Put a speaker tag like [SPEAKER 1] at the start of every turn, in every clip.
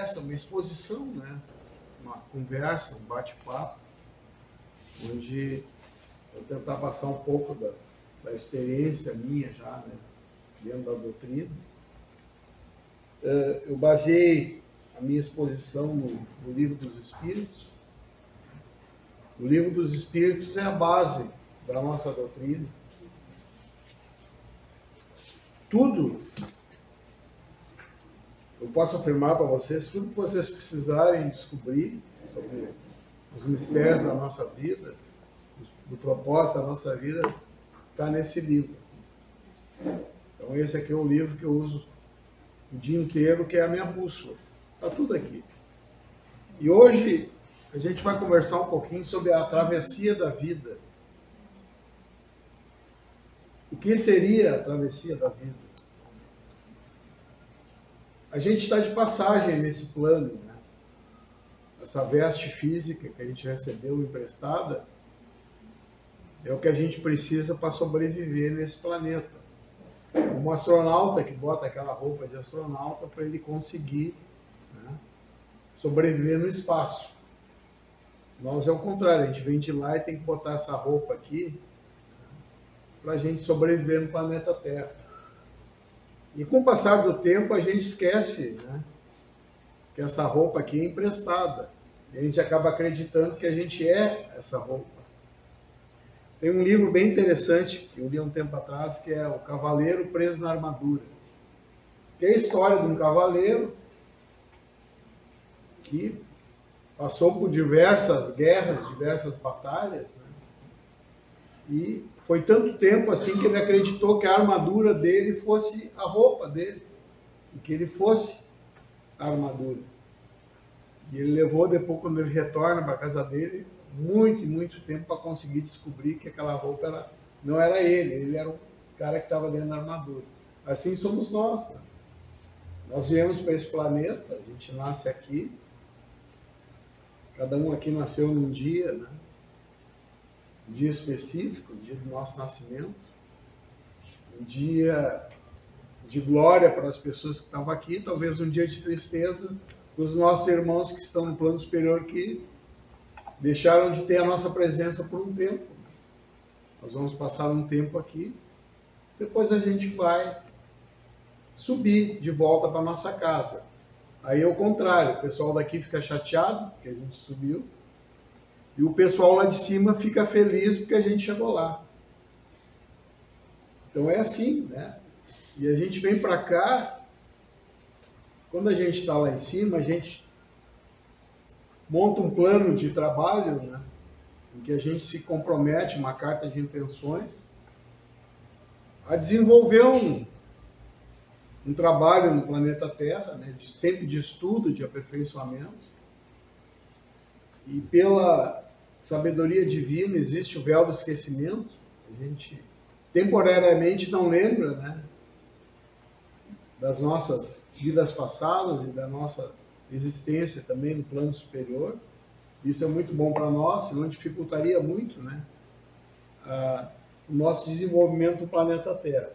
[SPEAKER 1] essa, uma exposição, né? Uma conversa, um bate-papo, onde eu tentar passar um pouco da experiência minha já, né? Dentro da doutrina. Eu baseei a minha exposição no Livro dos Espíritos. O Livro dos Espíritos é a base da nossa doutrina. Tudo, eu posso afirmar para vocês, tudo que vocês precisarem descobrir sobre os mistérios da nossa vida, do propósito da nossa vida, está nesse livro. Então esse aqui é o livro que eu uso o dia inteiro, que é a minha bússola. Está tudo aqui. E hoje a gente vai conversar um pouquinho sobre a travessia da vida. O que seria a travessia da vida? A gente está de passagem nesse plano, né? Essa veste física que a gente recebeu emprestada é o que a gente precisa para sobreviver nesse planeta. Um astronauta que bota aquela roupa de astronauta para ele conseguir, né, sobreviver no espaço. Nós é o contrário, a gente vem de lá e tem que botar essa roupa aqui para a gente sobreviver no planeta Terra. E com o passar do tempo a gente esquece, né, que essa roupa aqui é emprestada. E a gente acaba acreditando que a gente é essa roupa. Tem um livro bem interessante que eu li há um tempo atrás, que é O Cavaleiro Preso na Armadura. Que é a história de um cavaleiro que passou por diversas guerras, diversas batalhas, né? E foi tanto tempo assim que ele acreditou que a armadura dele fosse a roupa dele, e que ele fosse a armadura. E ele levou depois, quando ele retorna para a casa dele, muito tempo para conseguir descobrir que aquela roupa não era ele era o cara que estava dentro da armadura. Assim somos nós, né? Nós viemos para esse planeta, a gente nasce aqui, cada um aqui nasceu num dia, né? Um dia específico, o dia do nosso nascimento, um dia de glória para as pessoas que estavam aqui, talvez um dia de tristeza para os nossos irmãos que estão no plano superior que deixaram de ter a nossa presença por um tempo. Nós vamos passar um tempo aqui, depois a gente vai subir de volta para nossa casa. Aí é o contrário, o pessoal daqui fica chateado porque a gente subiu, e o pessoal lá de cima fica feliz porque a gente chegou lá. Então é assim, né? E a gente vem para cá, quando a gente está lá em cima, a gente monta um plano de trabalho, né, em que a gente se compromete, uma carta de intenções, a desenvolver um trabalho no planeta Terra, né, sempre de estudo, de aperfeiçoamento. E pela sabedoria divina existe o véu do esquecimento. A gente temporariamente não lembra, né, das nossas vidas passadas e da nossa existência também no plano superior. Isso é muito bom para nós, senão dificultaria muito, né, o nosso desenvolvimento no planeta Terra.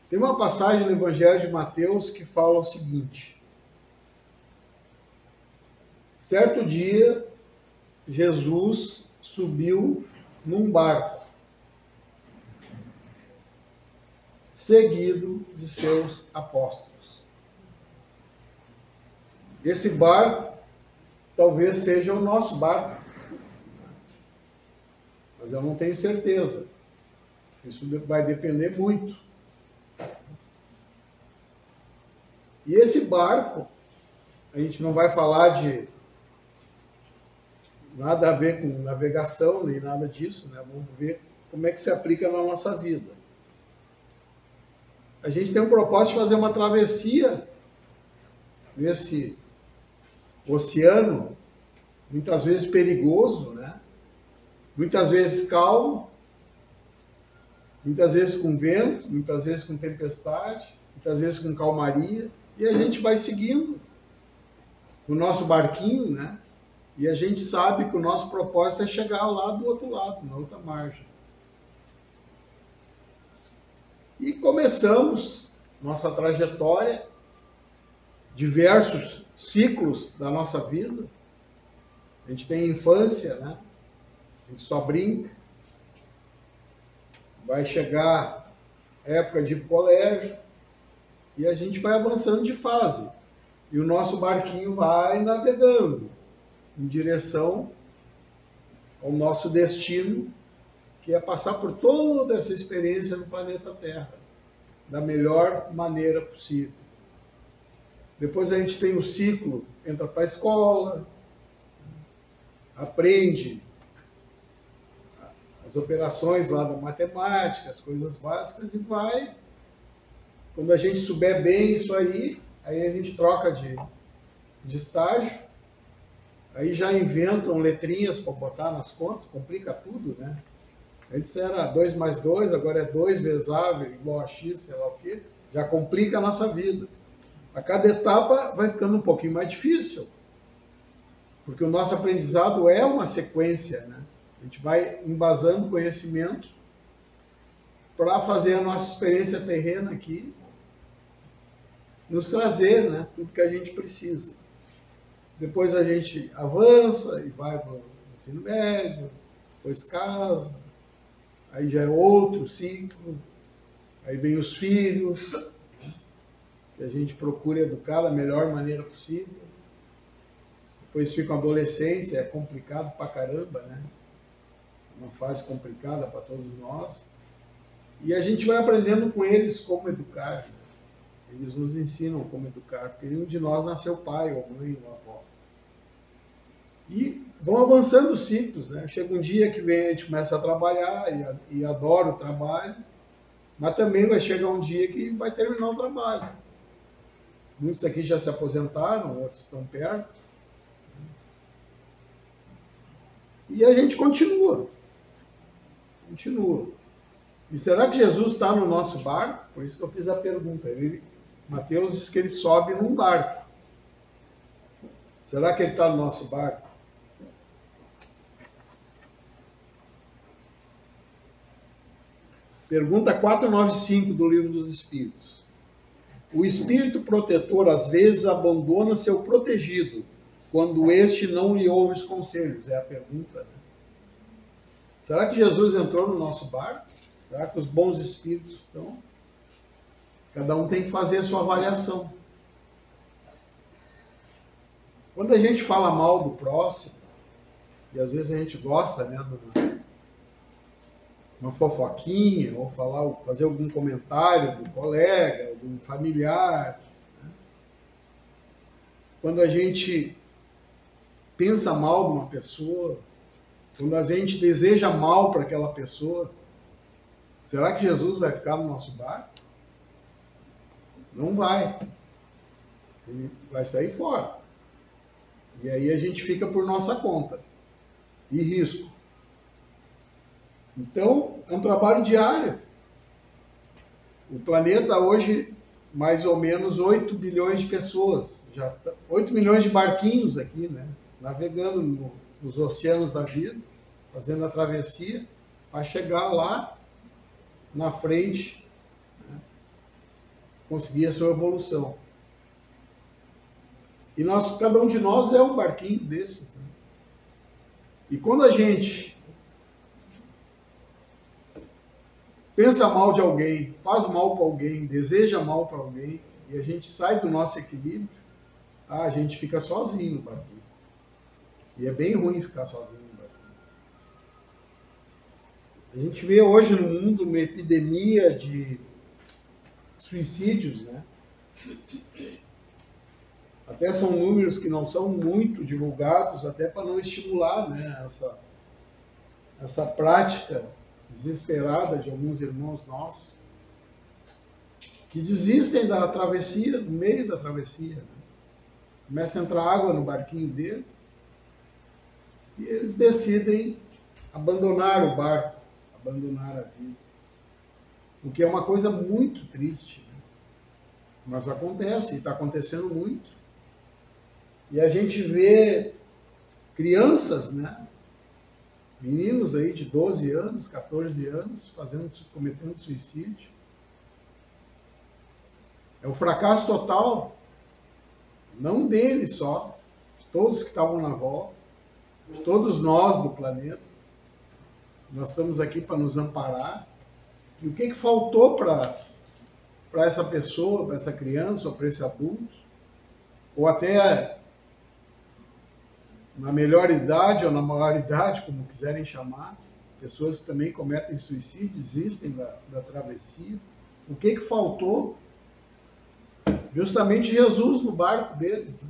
[SPEAKER 1] Tem uma passagem no Evangelho de Mateus que fala o seguinte: certo dia, Jesus subiu num barco, seguido de seus apóstolos. Esse barco talvez seja o nosso barco, mas eu não tenho certeza. Isso vai depender muito. E esse barco, a gente não vai falar de nada a ver com navegação, nem nada disso, né? Vamos ver como é que se aplica na nossa vida. A gente tem um propósito de fazer uma travessia nesse oceano, muitas vezes perigoso, né? Muitas vezes calmo, muitas vezes com vento, muitas vezes com tempestade, muitas vezes com calmaria, e a gente vai seguindo o nosso barquinho, né? E a gente sabe que o nosso propósito é chegar lá do outro lado, na outra margem. E começamos nossa trajetória diversos ciclos da nossa vida. A gente tem infância, né? A gente só brinca. Vai chegar a época de ir pro colégio e a gente vai avançando de fase. E o nosso barquinho vai navegando em direção ao nosso destino, que é passar por toda essa experiência no planeta Terra, da melhor maneira possível. Depois a gente tem o ciclo, entra para a escola, aprende as operações lá da matemática, as coisas básicas, e vai. Quando a gente souber bem isso aí a gente troca de estágio, aí já inventam letrinhas para botar nas contas, complica tudo, né? Antes era 2 mais 2, agora é 2 vezes A igual a X, sei lá o quê, já complica a nossa vida. A cada etapa vai ficando um pouquinho mais difícil, porque o nosso aprendizado é uma sequência, né? A gente vai embasando conhecimento para fazer a nossa experiência terrena aqui, nos trazer, né, tudo que a gente precisa. Depois a gente avança e vai para o ensino médio, depois casa, aí já é outro ciclo, aí vem os filhos, que a gente procura educar da melhor maneira possível. Depois fica a adolescência, é complicado pra caramba, né? Uma fase complicada para todos nós. E a gente vai aprendendo com eles como educar, né? Eles nos ensinam como educar, porque nenhum de nós nasceu pai, ou mãe, ou avó. E vão avançando os ciclos, né? Chega um dia que a gente começa a trabalhar e adora o trabalho, mas também vai chegar um dia que vai terminar o trabalho. Muitos aqui já se aposentaram, outros estão perto. E a gente continua. E será que Jesus está no nosso barco? Por isso que eu fiz a pergunta. Mateus diz que ele sobe num barco. Será que ele está no nosso barco? Pergunta 495 do Livro dos Espíritos. O espírito protetor às vezes abandona seu protegido quando este não lhe ouve os conselhos? É a pergunta, né? Será que Jesus entrou no nosso barco? Será que os bons espíritos estão? Cada um tem que fazer a sua avaliação. Quando a gente fala mal do próximo, e às vezes a gente gosta, né, de uma fofoquinha, ou fazer algum comentário do colega, do familiar, né? Quando a gente pensa mal de uma pessoa, quando a gente deseja mal para aquela pessoa, será que Jesus vai ficar no nosso barco? Não vai. Ele vai sair fora. E aí a gente fica por nossa conta. E risco. Então, é um trabalho diário. O planeta hoje, mais ou menos 8 bilhões de pessoas. 8 milhões de barquinhos aqui, né? Navegando nos oceanos da vida, fazendo a travessia, para chegar lá na frente, né? Conseguir a sua evolução. E cada um de nós é um barquinho desses, né? E quando a gente pensa mal de alguém, faz mal para alguém, deseja mal para alguém, e a gente sai do nosso equilíbrio, a gente fica sozinho no barquinho. E é bem ruim ficar sozinho no barquinho. A gente vê hoje no mundo uma epidemia de suicídios, né? Até são números que não são muito divulgados, até para não estimular, né, essa prática desesperada de alguns irmãos nossos, que desistem da travessia, no meio da travessia, né? Começa a entrar água no barquinho deles, e eles decidem abandonar o barco, abandonar a vida. O que é uma coisa muito triste, né? Mas acontece, e está acontecendo muito. E a gente vê crianças, né? Meninos aí de 12 anos, 14 anos, cometendo suicídio. É um fracasso total. não dele só, de todos que estavam na volta, de todos nós do planeta. Nós estamos aqui para nos amparar. E o que faltou para essa pessoa, para essa criança, ou para esse adulto, ou até na melhor idade ou na maior idade, como quiserem chamar, pessoas que também cometem suicídio, desistem da travessia. O que faltou? Justamente Jesus no barco deles. Né?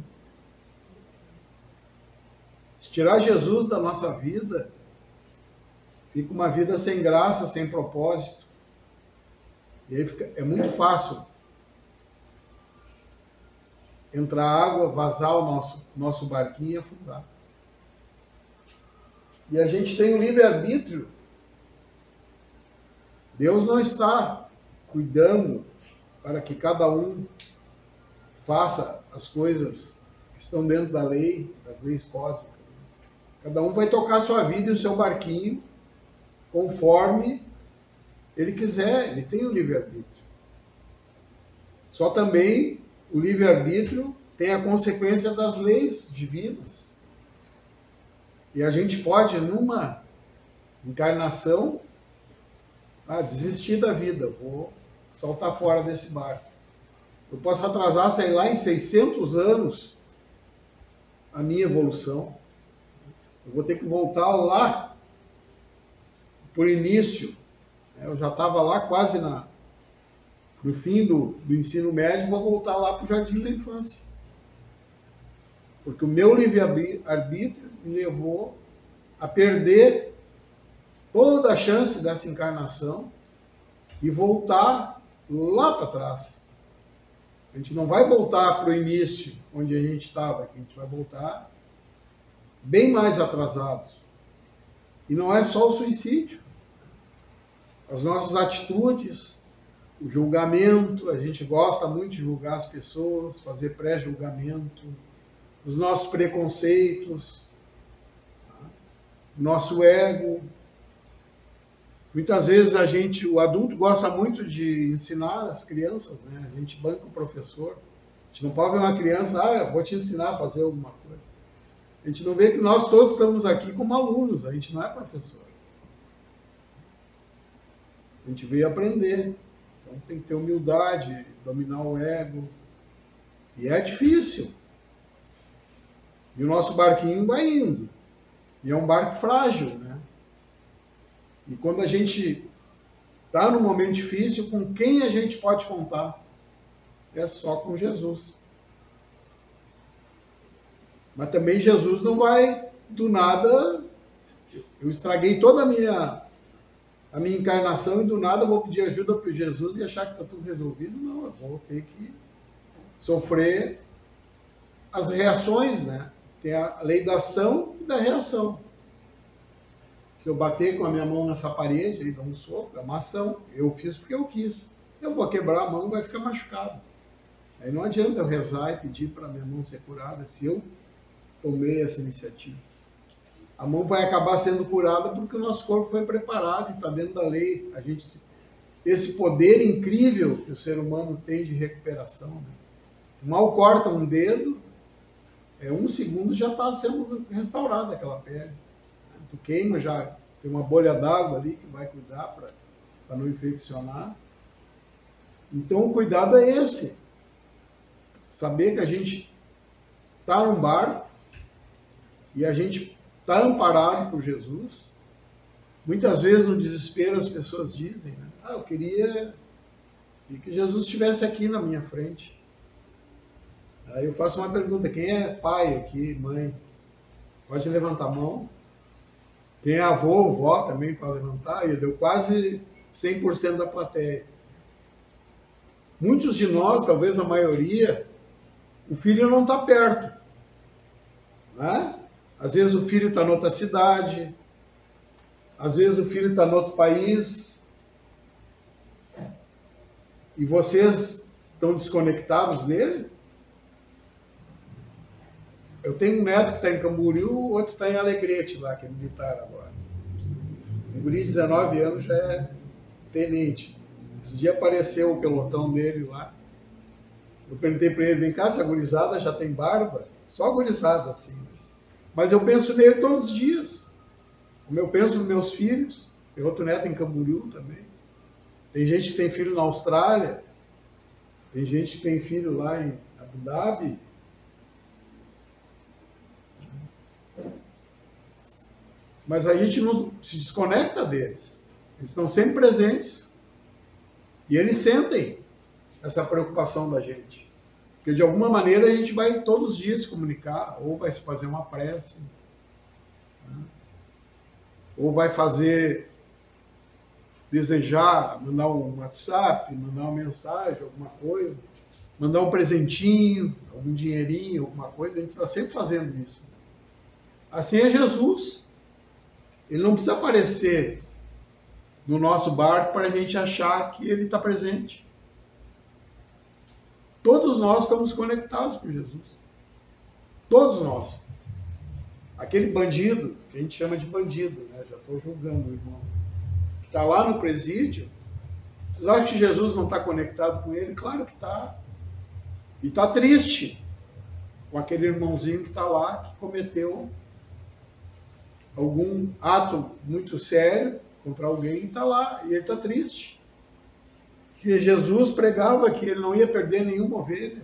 [SPEAKER 1] Se tirar Jesus da nossa vida, fica uma vida sem graça, sem propósito. E aí é muito fácil entrar água, vazar o nosso barquinho e afundar. E a gente tem o livre-arbítrio. Deus não está cuidando para que cada um faça as coisas que estão dentro da lei, das leis cósmicas. Cada um vai tocar a sua vida e o seu barquinho conforme ele quiser, ele tem o livre-arbítrio. Só também o livre-arbítrio tem a consequência das leis divinas. E a gente pode, numa encarnação, desistir da vida, vou saltar fora desse barco. Eu posso atrasar, sei lá, em 600 anos a minha evolução. Eu vou ter que voltar lá por início. Eu já estava lá quase no fim do ensino médio, vou voltar lá para o jardim da infância. Porque o meu livre-arbítrio me levou a perder toda a chance dessa encarnação e voltar lá para trás. A gente não vai voltar para o início, onde a gente estava, a gente vai voltar bem mais atrasados. E não é só o suicídio. As nossas atitudes, o julgamento, a gente gosta muito de julgar as pessoas, fazer pré-julgamento, os nossos preconceitos, nosso ego. Muitas vezes o adulto gosta muito de ensinar as crianças, né? A gente banca o professor. A gente não pode ver uma criança, eu vou te ensinar a fazer alguma coisa. A gente não vê que nós todos estamos aqui como alunos, a gente não é professor. A gente veio aprender. Então tem que ter humildade, dominar o ego. E é difícil. E o nosso barquinho vai indo. E é um barco frágil, né? E quando a gente está num momento difícil, com quem a gente pode contar? É só com Jesus. Mas também Jesus não vai, do nada, eu estraguei toda a minha encarnação e do nada eu vou pedir ajuda para Jesus e achar que está tudo resolvido. Não, eu vou ter que sofrer as reações, né? Tem a lei da ação e da reação. Se eu bater com a minha mão nessa parede e dar um soco, é uma ação. Eu fiz porque eu quis. Eu vou quebrar a mão e vai ficar machucado. Aí não adianta eu rezar e pedir para a minha mão ser curada se eu tomei essa iniciativa. A mão vai acabar sendo curada porque o nosso corpo foi preparado e está dentro da lei. Esse poder incrível que o ser humano tem de recuperação. Né? Mal corta um dedo, 1 segundo já está sendo restaurada aquela pele. Tu queima, já tem uma bolha d'água ali que vai cuidar para não infeccionar. Então o cuidado é esse. Saber que a gente está num barco e a gente está amparado por Jesus. Muitas vezes no desespero as pessoas dizem, né? Eu queria que Jesus estivesse aqui na minha frente. Aí eu faço uma pergunta, quem é pai aqui, mãe? Pode levantar a mão. Quem é avô, vó também para levantar, e deu quase 100% da plateia. Muitos de nós, talvez a maioria, o filho não está perto. Né? Às vezes o filho está em outra cidade, às vezes o filho está em outro país, e vocês estão desconectados dele. Eu tenho um neto que está em Camboriú, o outro está em Alegrete, lá, que é militar agora. Um guri de 19 anos já é tenente. Esse dia apareceu o pelotão dele lá. Eu perguntei para ele, vem cá, essa gurizada já tem barba? Só gurizada, assim. Mas eu penso nele todos os dias. Como eu penso nos meus filhos. Tem outro neto em Camboriú também. Tem gente que tem filho na Austrália. Tem gente que tem filho lá em Abu Dhabi. Mas a gente não se desconecta deles. Eles estão sempre presentes. E eles sentem essa preocupação da gente. Porque de alguma maneira a gente vai todos os dias se comunicar, ou vai se fazer uma prece, né? Ou vai fazer, desejar, mandar um WhatsApp, mandar uma mensagem, alguma coisa, mandar um presentinho, algum dinheirinho, alguma coisa, a gente está sempre fazendo isso. Assim é Jesus. Ele não precisa aparecer no nosso barco para a gente achar que ele está presente. Todos nós estamos conectados com Jesus. Todos nós. Aquele bandido, que a gente chama de bandido, né? Já estou julgando o irmão, que está lá no presídio, vocês acham que Jesus não está conectado com ele? Claro que está. E está triste com aquele irmãozinho que está lá, que cometeu algum ato muito sério contra alguém e está lá, e ele está triste. Que Jesus pregava que ele não ia perder nenhuma ovelha.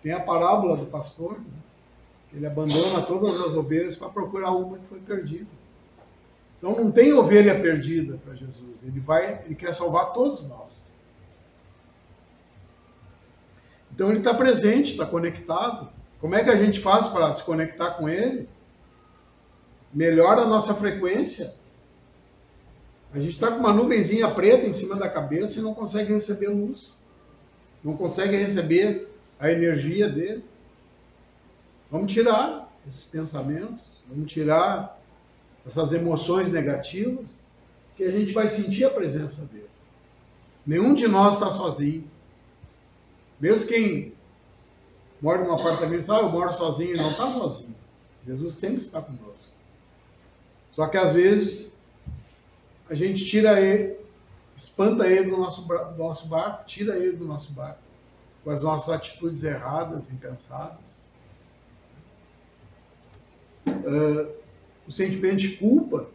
[SPEAKER 1] Tem a parábola do pastor, né? Ele abandona todas as ovelhas para procurar uma que foi perdida. Então não tem ovelha perdida para Jesus. Ele quer salvar todos nós. Então ele está presente, está conectado. Como é que a gente faz para se conectar com ele? Melhora a nossa frequência. A gente está com uma nuvenzinha preta em cima da cabeça e não consegue receber luz. Não consegue receber a energia dele. Vamos tirar esses pensamentos, vamos tirar essas emoções negativas, que a gente vai sentir a presença dele. Nenhum de nós está sozinho. Mesmo quem mora num apartamento, sabe, eu moro sozinho, não está sozinho. Jesus sempre está conosco. Só que às vezes a gente tira ele, espanta ele do nosso barco, tira ele do nosso barco, com as nossas atitudes erradas, impensadas. O sentimento de culpa,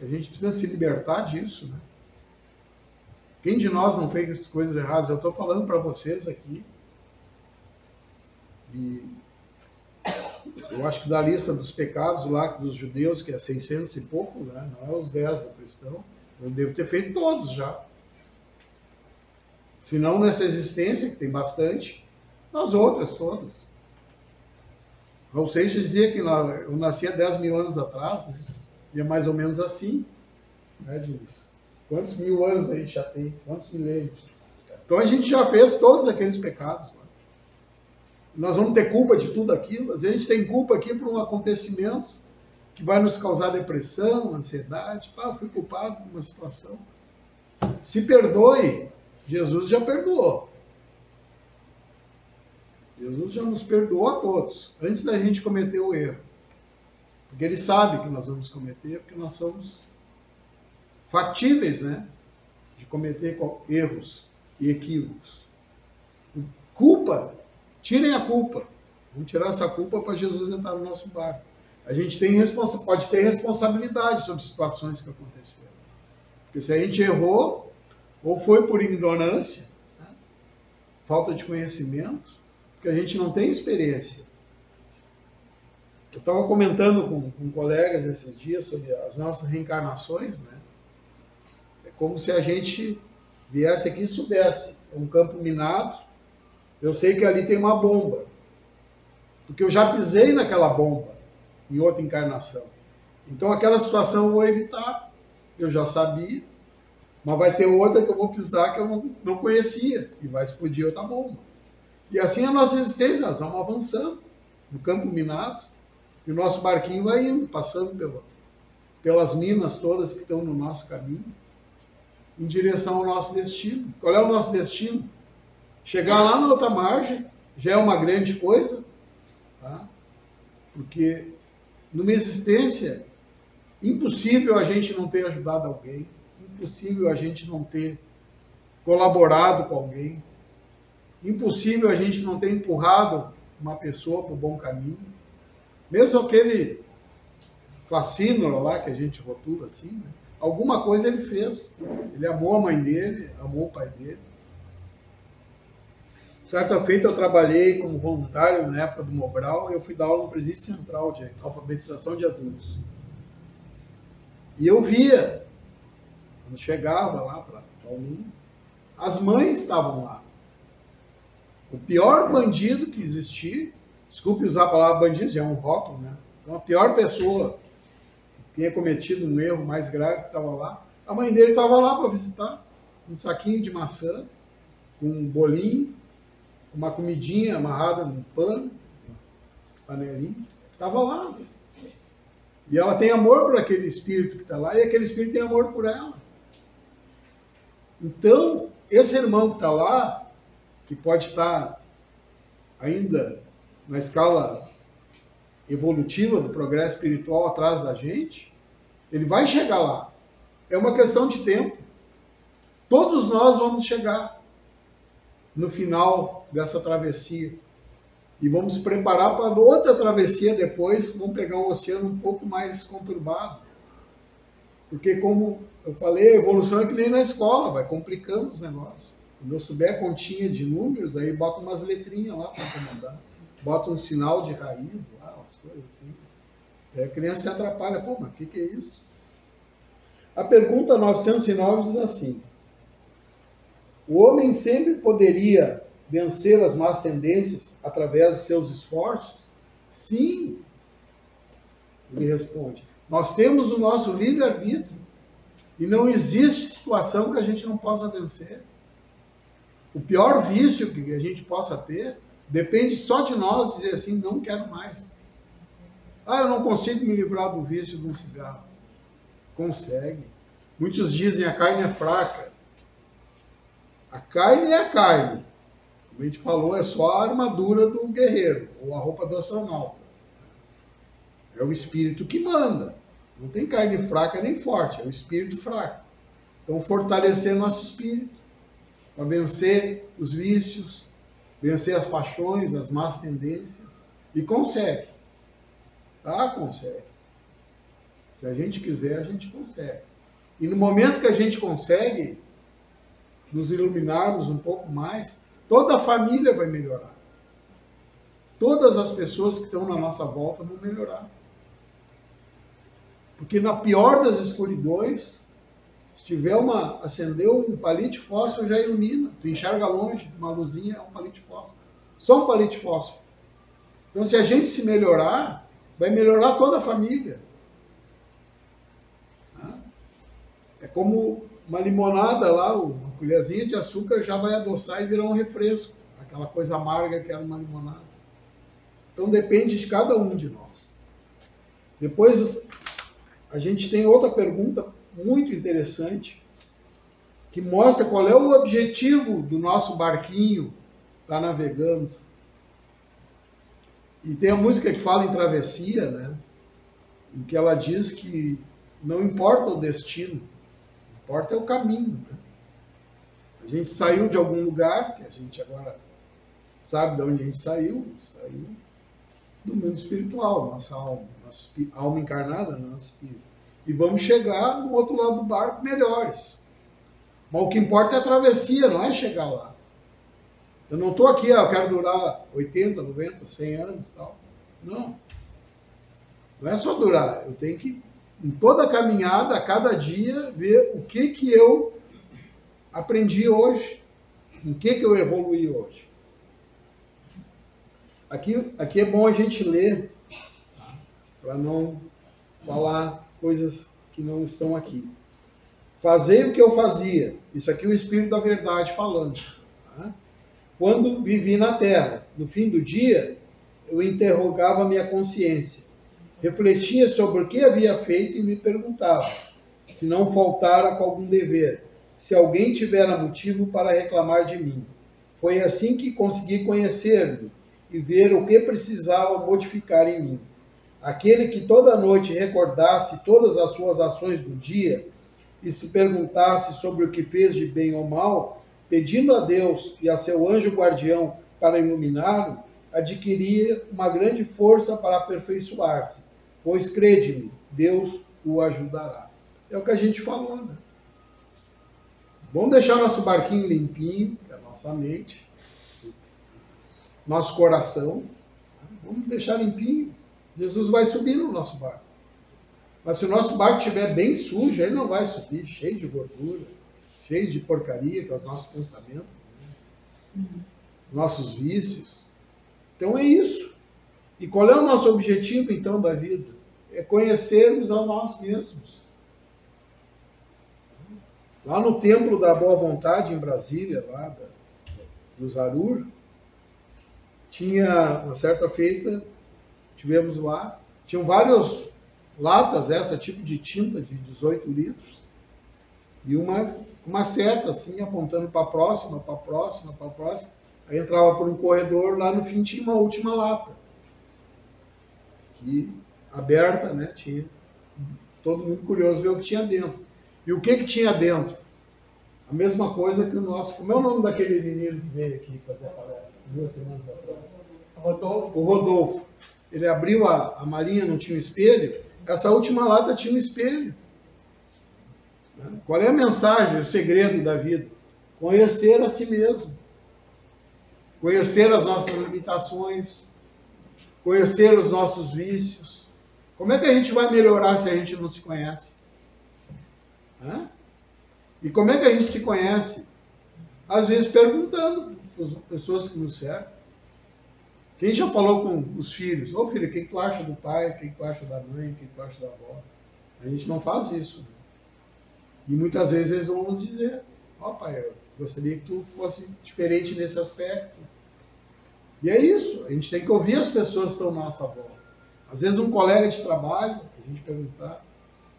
[SPEAKER 1] a gente precisa se libertar disso, né? Quem de nós não fez as coisas erradas? Eu estou falando para vocês aqui. E eu acho que da lista dos pecados lá dos judeus, que é 600 e pouco, né? Não é os 10 do cristão, eu devo ter feito todos já. Se não nessa existência, que tem bastante, nas outras todas. Raul Seixas dizia que eu nasci há 10 mil anos atrás, e é mais ou menos assim, né, Dinis? Quantos mil anos a gente já tem? Quantos milênios? Então a gente já fez todos aqueles pecados. Né? Nós vamos ter culpa de tudo aquilo. Às vezes a gente tem culpa aqui por um acontecimento que vai nos causar depressão, ansiedade. Eu fui culpado por uma situação. Se perdoe. Jesus já perdoou. Jesus já nos perdoou a todos, antes da gente cometer o erro. Porque ele sabe que nós vamos cometer, porque nós somos factíveis, né, de cometer erros e equívocos. Culpa, tirem a culpa. Vamos tirar essa culpa para Jesus entrar no nosso barco. A gente pode ter responsabilidade sobre situações que aconteceram. Porque se a gente errou, ou foi por ignorância, né, falta de conhecimento, porque a gente não tem experiência. Eu estava comentando com colegas esses dias sobre as nossas reencarnações, né? É como se a gente viesse aqui e soubesse. É um campo minado, eu sei que ali tem uma bomba. Porque eu já pisei naquela bomba em outra encarnação. Então aquela situação eu vou evitar. Eu já sabia. Mas vai ter outra que eu vou pisar que eu não conhecia. E vai explodir outra bomba. E assim a nossa existência, nós vamos avançando no campo minado. E o nosso barquinho vai indo, passando pelas minas todas que estão no nosso caminho, em direção ao nosso destino. Qual é o nosso destino? Chegar lá na outra margem já é uma grande coisa, tá? Porque numa existência, impossível a gente não ter ajudado alguém, impossível a gente não ter colaborado com alguém, Impossível a gente não ter empurrado uma pessoa para o bom caminho. Mesmo aquele fascínio lá, que a gente rotula assim, né? Alguma coisa ele fez. Ele amou a mãe dele, amou o pai dele. Certa feita eu trabalhei como voluntário na época do Mobral, eu fui dar aula no Presídio Central de alfabetização de adultos. E eu via, quando chegava lá para o aluno, as mães estavam lá. O pior bandido que existia, desculpe usar a palavra bandido, já é um rótulo, né? Então, a pior pessoa que tinha cometido um erro mais grave que estava lá, a mãe dele estava lá para visitar, um saquinho de maçã, com um bolinho, uma comidinha amarrada num pano, panelinha, estava lá. E ela tem amor por aquele espírito que está lá, e aquele espírito tem amor por ela. Então, esse irmão que está lá, que pode estar ainda na escala evolutiva do progresso espiritual atrás da gente, ele vai chegar lá. É uma questão de tempo. Todos nós vamos chegar no final dessa travessia. E vamos se preparar para outra travessia depois, vamos pegar um oceano um pouco mais conturbado. Porque, como eu falei, a evolução é que nem na escola, vai complicando os negócios. Quando eu souber a continha de números, aí bota umas letrinhas lá para comandar. Bota um sinal de raiz lá, umas coisas assim. Aí a criança se atrapalha. Pô, mas o que é isso? A pergunta 909 diz assim: o homem sempre poderia vencer as más tendências através dos seus esforços? Sim. Ele responde: nós temos o nosso livre-arbítrio e não existe situação que a gente não possa vencer. O pior vício que a gente possa ter depende só de nós dizer assim: não quero mais. Ah, eu não consigo me livrar do vício de um cigarro. Consegue. Muitos dizem a carne é fraca. A carne é a carne. Como a gente falou, é só a armadura do guerreiro, ou a roupa do astronauta. É o espírito que manda. Não tem carne fraca nem forte, é o espírito fraco. Então, fortalecer nosso espírito, para vencer os vícios, vencer as paixões, as más tendências. E consegue. Tá? Consegue. Se a gente quiser, a gente consegue. E no momento que a gente consegue nos iluminarmos um pouco mais, toda a família vai melhorar. Todas as pessoas que estão na nossa volta vão melhorar. Porque na pior das escuridões, se tiver acendeu um palito de fósforo, já ilumina. Tu enxerga longe, uma luzinha é um palito de fósforo. Só um palito de fósforo. Então, se a gente se melhorar, vai melhorar toda a família. É como uma limonada lá, uma colherzinha de açúcar já vai adoçar e virar um refresco. Aquela coisa amarga que era uma limonada. Então depende de cada um de nós. Depois a gente tem outra pergunta muito interessante que mostra qual é o objetivo do nosso barquinho estar navegando. E tem a música que fala em travessia, né? Em que ela diz que não importa o destino, importa é o caminho. Né? A gente saiu de algum lugar, que a gente agora sabe de onde a gente saiu do mundo espiritual, nossa alma encarnada, nosso espírito. E vamos chegar no outro lado do barco melhores. Mas o que importa é a travessia, não é chegar lá. Eu não estou aqui, eu quero durar 80, 90, 100 anos e tal. Não. Não é só durar, eu tenho que, em toda a caminhada, a cada dia, ver o que eu aprendi hoje, em que eu evoluí hoje. Aqui é bom a gente ler, tá? Para não falar coisas que não estão aqui. Fazei o que eu fazia. Isso aqui é o Espírito da Verdade falando. Tá? Quando vivi na Terra, no fim do dia, eu interrogava a minha consciência. Refletia sobre o que havia feito e me perguntava se não faltara com algum dever, se alguém tivera motivo para reclamar de mim. Foi assim que consegui conhecer-me e ver o que precisava modificar em mim. Aquele que toda noite recordasse todas as suas ações do dia e se perguntasse sobre o que fez de bem ou mal, pedindo a Deus e a seu anjo guardião para iluminá-lo, adquiria uma grande força para aperfeiçoar-se, pois, crede-me, Deus o ajudará. É o que a gente falou, né? Vamos deixar nosso barquinho limpinho, que é a nossa mente, nosso coração. Vamos deixar limpinho. Jesus vai subir no nosso barco. Mas se o nosso barco estiver bem sujo, ele não vai subir, cheio de gordura, cheio de porcaria, que é os nossos pensamentos, né? Nossos vícios. Então é isso. E qual é o nosso objetivo, então, da vida? É conhecermos a nós mesmos. Lá no Templo da Boa Vontade, em Brasília, lá do Zarur, tinha, uma certa feita, tivemos lá, tinham várias latas, essa tipo de tinta de 18 litros, e uma seta, assim, apontando para a próxima, para a próxima, para a próxima. Aí entrava por um corredor, lá no fim tinha uma última lata, que aberta, né, tinha todo mundo curioso ver o que tinha dentro. E o que tinha dentro? A mesma coisa que o nosso... Como é o nome daquele menino que veio aqui fazer a palestra 2 semanas atrás?
[SPEAKER 2] Rodolfo.
[SPEAKER 1] O Rodolfo. Ele abriu a malinha, não tinha um espelho. Essa última lata tinha um espelho. Qual é a mensagem, o segredo da vida? Conhecer a si mesmo. Conhecer as nossas limitações. Conhecer os nossos vícios. Como é que a gente vai melhorar se a gente não se conhece? E como é que a gente se conhece? Às vezes perguntando para as pessoas que nos cercam. Quem já falou com os filhos? Ô filho, o que tu acha do pai? O que tu acha da mãe? O que tu acha da avó? A gente não faz isso. Né? E muitas vezes eles vão nos dizer: ó pai, eu gostaria que tu fosse diferente nesse aspecto. E é isso. A gente tem que ouvir as pessoas que estão à nossa volta. Às vezes um colega de trabalho, a gente perguntar: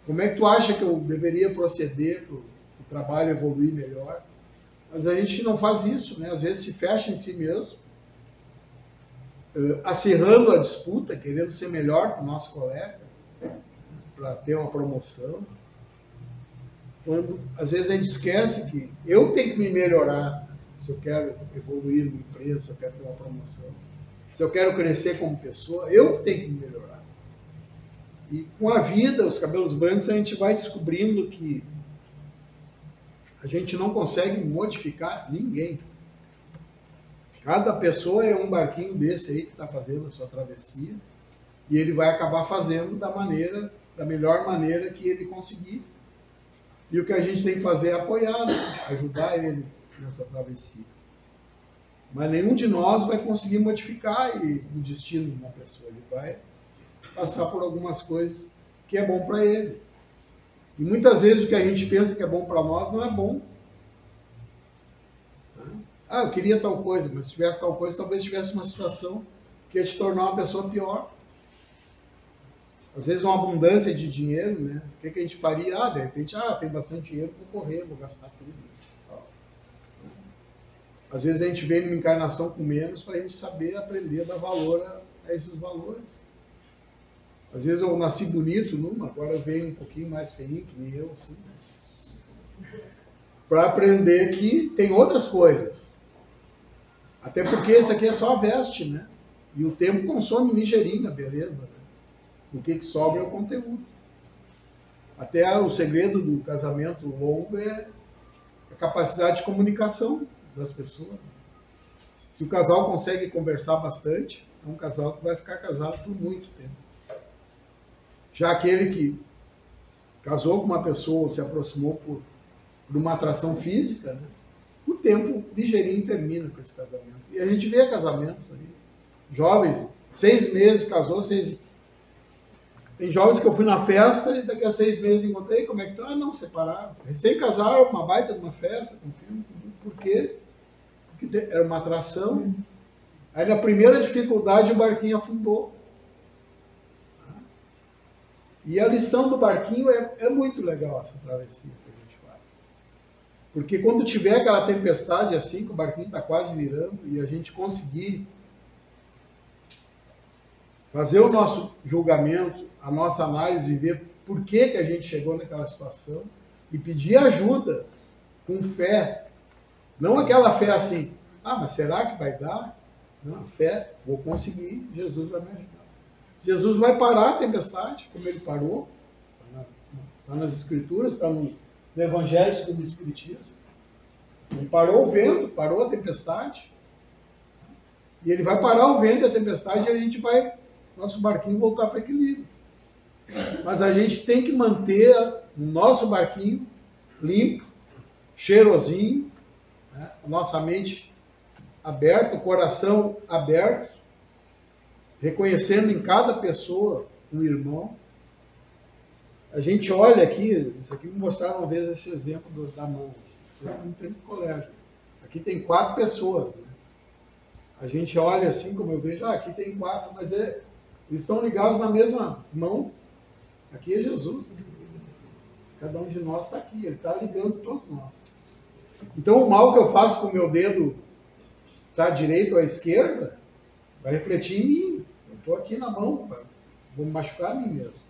[SPEAKER 1] como é que tu acha que eu deveria proceder para o trabalho evoluir melhor? Mas a gente não faz isso, né? Às vezes se fecha em si mesmo, acirrando a disputa, querendo ser melhor que o nosso colega, para ter uma promoção. Quando, às vezes, a gente esquece que eu tenho que me melhorar se eu quero evoluir no emprego, se eu quero ter uma promoção. Se eu quero crescer como pessoa, eu tenho que me melhorar. E com a vida, os cabelos brancos, a gente vai descobrindo que a gente não consegue modificar ninguém. Cada pessoa é um barquinho desse aí que está fazendo a sua travessia, e ele vai acabar fazendo da melhor maneira que ele conseguir. E o que a gente tem que fazer é apoiar, né? Ajudar ele nessa travessia. Mas nenhum de nós vai conseguir modificar o destino de uma pessoa. Ele vai passar por algumas coisas que é bom para ele. E muitas vezes o que a gente pensa que é bom para nós não é bom. Ah, eu queria tal coisa, mas se tivesse tal coisa, talvez tivesse uma situação que ia te tornar uma pessoa pior. Às vezes uma abundância de dinheiro, né? O que a gente faria? Ah, de repente, tem bastante dinheiro, vou correr, vou gastar tudo. Às vezes a gente vem numa encarnação com menos para a gente saber aprender a dar valor a esses valores. Às vezes eu nasci bonito agora eu venho um pouquinho mais feinho, que nem eu, assim, né? Para aprender que tem outras coisas. Até porque esse aqui é só a veste, né? E o tempo consome ligeirinho a beleza, né? O que sobra é o conteúdo. Até o segredo do casamento longo é a capacidade de comunicação das pessoas. Se o casal consegue conversar bastante, é um casal que vai ficar casado por muito tempo. Já aquele que casou com uma pessoa, se aproximou por uma atração física, né? O tempo ligeirinho termina com esse casamento. E a gente vê casamentos ali. Jovens, 6 meses casou, 6... Tem jovens que eu fui na festa e daqui a 6 meses encontrei, como é que estão? Ah, não, separaram. Recém-casaram, uma baita de uma festa, com filme, por quê? Porque era uma atração. Aí na primeira dificuldade o barquinho afundou. E a lição do barquinho é muito legal, essa travessia que a gente faz. Porque quando tiver aquela tempestade assim, que o barquinho está quase virando, e a gente conseguir fazer o nosso julgamento, a nossa análise, e ver por que a gente chegou naquela situação, e pedir ajuda, com fé, Não aquela fé assim, mas será que vai dar? Não, a fé, vou conseguir, Jesus vai me ajudar. Jesus vai parar a tempestade, como ele parou, está nas Escrituras, está no Evangelho segundo o Espiritismo. Ele parou o vento, parou a tempestade, e ele vai parar o vento e a tempestade e a gente vai, nosso barquinho, voltar para o equilíbrio. Mas a gente tem que manter o nosso barquinho limpo, cheirosinho, né? A nossa mente aberta, o coração aberto, reconhecendo em cada pessoa um irmão. A gente olha aqui, isso aqui me mostraram uma vez esse exemplo da mão. Isso é um tempo de colégio. Aqui tem 4 pessoas, né? A gente olha assim, como eu vejo, aqui tem 4, mas eles estão ligados na mesma mão. Aqui é Jesus, né? Cada um de nós está aqui, ele está ligando todos nós. Então o mal que eu faço com o meu dedo, tá direito ou à esquerda, vai refletir em mim. Eu estou aqui na mão, vou machucar a mim mesmo.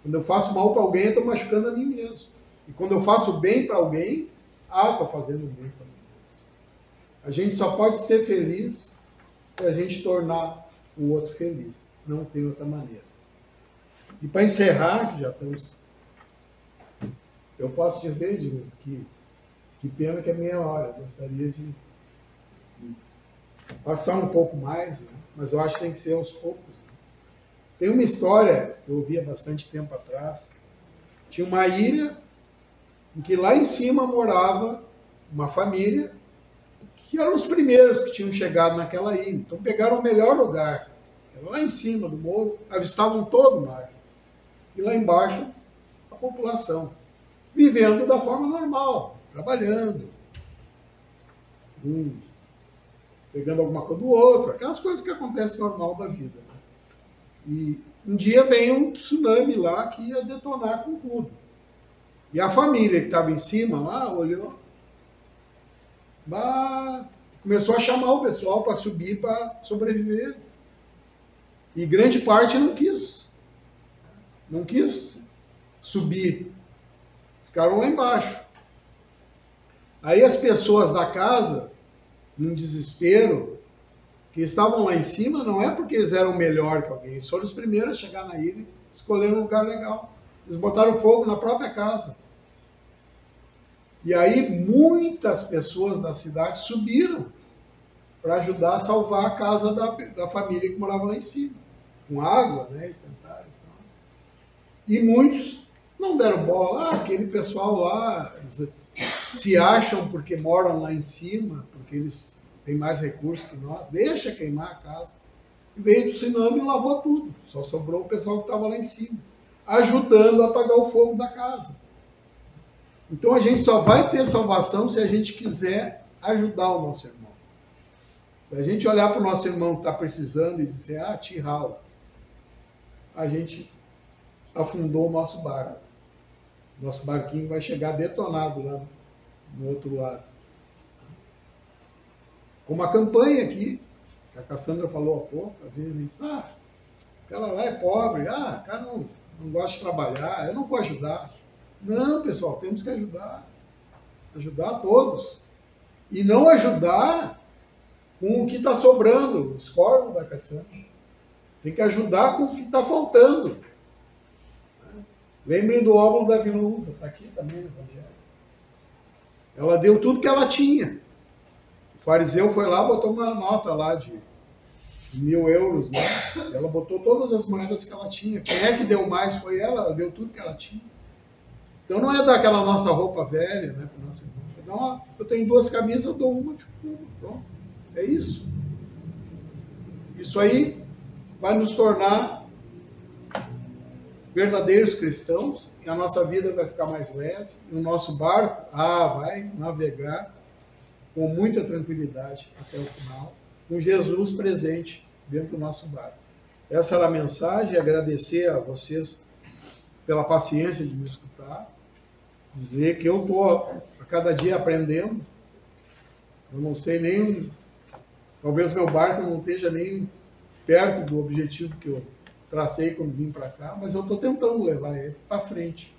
[SPEAKER 1] Quando eu faço mal para alguém, eu estou machucando a mim mesmo. E quando eu faço bem para alguém, estou fazendo bem para mim mesmo. A gente só pode ser feliz se a gente tornar o outro feliz. Não tem outra maneira. E para encerrar, já estamos... Eu posso dizer, Diniz, que pena que é meia hora. Eu gostaria de passar um pouco mais, né? Mas eu acho que tem que ser aos poucos. Né? Tem uma história que eu ouvi há bastante tempo atrás. Tinha uma ilha em que lá em cima morava uma família que eram os primeiros que tinham chegado naquela ilha. Então pegaram o melhor lugar. Lá em cima do morro, avistavam todo o mar. E lá embaixo, a população. Vivendo da forma normal, trabalhando. Pegando alguma coisa do outro, aquelas coisas que acontecem normal da vida. Né? E um dia vem um tsunami lá que ia detonar com tudo. E a família que estava em cima lá olhou, começou a chamar o pessoal para subir para sobreviver. E grande parte não quis subir, ficaram lá embaixo. Aí as pessoas da casa, num desespero, que estavam lá em cima, não é porque eles eram melhor que alguém, eles foram os primeiros a chegar na ilha, escolheram um lugar legal. Eles botaram fogo na própria casa. E aí muitas pessoas da cidade subiram para ajudar a salvar a casa da família que morava lá em cima, com água, né? E tentaram, e muitos não deram bola. Aquele pessoal lá se acham porque moram lá em cima, porque eles têm mais recursos que nós, deixa queimar a casa. E veio o tsunami e lavou tudo. Só sobrou o pessoal que estava lá em cima, ajudando a apagar o fogo da casa. Então a gente só vai ter salvação se a gente quiser ajudar o nosso irmão. Se a gente olhar para o nosso irmão que está precisando e dizer, te rala, a gente afundou o nosso barco. Nosso barquinho vai chegar detonado lá no outro lado. Como a campanha aqui, que a Cassandra falou há pouco, às vezes, o cara lá é pobre, o cara não gosta de trabalhar, eu não vou ajudar. Não, pessoal, temos que ajudar. Ajudar todos. E não ajudar com o que está sobrando, os corvos da Cassandra. Tem que ajudar com o que está faltando. Lembrem do óbolo da viúva, está aqui também no Evangelho. Ela deu tudo que ela tinha. O fariseu foi lá, botou uma nota lá de 1.000 euros, né? Ela botou todas as moedas que ela tinha. Quem é que deu mais foi ela deu tudo que ela tinha. Então não é dar aquela nossa roupa velha, né, para nossa irmã. Eu tenho 2 camisas, eu dou uma, pronto. É isso. Isso aí vai nos tornar verdadeiros cristãos, e a nossa vida vai ficar mais leve, e o nosso barco vai navegar com muita tranquilidade até o final, com Jesus presente dentro do nosso barco. Essa era a mensagem, agradecer a vocês pela paciência de me escutar, dizer que eu estou a cada dia aprendendo, eu não sei nem, talvez meu barco não esteja nem perto do objetivo que eu tracei quando vim para cá, mas eu estou tentando levar ele para frente,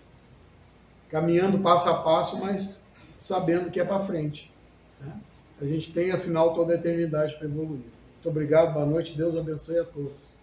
[SPEAKER 1] caminhando passo a passo, mas sabendo que é para frente, né? a gente tem, afinal, toda a eternidade para evoluir. Muito obrigado, boa noite, Deus abençoe a todos.